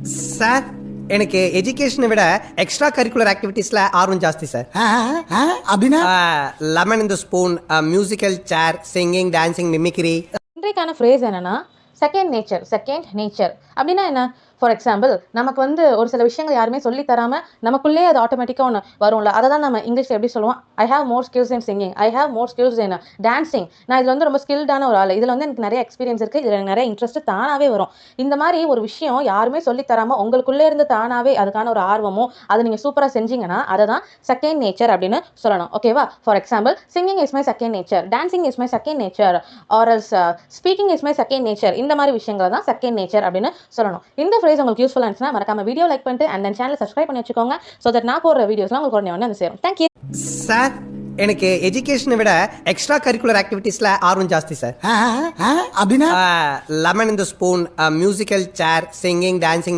Sir எனக்கு எஜுகேஷனை விட எக்ஸ்ட்ரா கரிக்குலர் ஆக்டிவிட்டீஸ்ல ஆர்வம் ஜாஸ்தி சார். அப்படின்னா lemon in the spoon, musical chair, singing, dancing, mimicry. இன்றைக்கான ஃப்ரேஸ் என்னன்னா செகண்ட் நேச்சர் அப்படின்னா என்ன? ஃபார் எக்ஸாம்பிள், நமக்கு வந்து ஒரு சில விஷயங்கள் யாருமே சொல்லி தராமல் நமக்குள்ளே அது ஆட்டோமேட்டிக்காக ஒன்று வரும்ல, அதை தான் நம்ம இங்கிலீஷில் எப்படி சொல்லுவோம்? I have more skills in singing, I have more skills in dancing. நான் இதில் வந்து ரொம்ப ஸ்கில்டான ஒரு ஆள், இதில் வந்து எனக்கு நிறைய எக்ஸ்பீரியன்ஸ் இருக்குது, இதில் எனக்கு நிறைய இன்ட்ரெஸ்ட் தானாகவே வரும். இந்த மாதிரி ஒரு விஷயம் யாருமே சொல்லி தராமல் உங்களுக்குள்ளே இருந்து தானாகவே அதுக்கான ஒரு ஆர்வமோ அதை நீங்கள் சூப்பராக செஞ்சீங்கன்னா அதை தான் செகண்ட் நேச்சர் அப்படின்னு சொல்லணும். ஓகேவா? For example, singing is my second nature, dancing is my second nature, or else speaking is my second nature. இந்த மாதிரி விஷயங்களை தான் செகண்ட் நேச்சர் அப்படின்னு சொல்லணும். இந்த ஃப்ரேஸ் உங்களுக்கு யூஸ்ஃபுல்லாக இருந்துச்சுன்னா மறக்காம வீடியோ லைக் பண்ணிட்டு அண்ட் தென் சேனலை சப்ஸ்கிரைப் பண்ணி வச்சுக்கோங்க. ஸோ தட் நான் போடுற வீடியோஸ்லாம் உங்களுக்கு உடனே வந்து சேரும். தேங்க்யூ சார் எனக்கு எஜுகேஷனை விட எக்ஸ்ட்ரா கரிக்குலர் ஆக்டிவிட்டீஸ்ல ஆர்வம் ஜாஸ்தி சார். அப்படின்னா lemon in the spoon, musical chair, singing, dancing.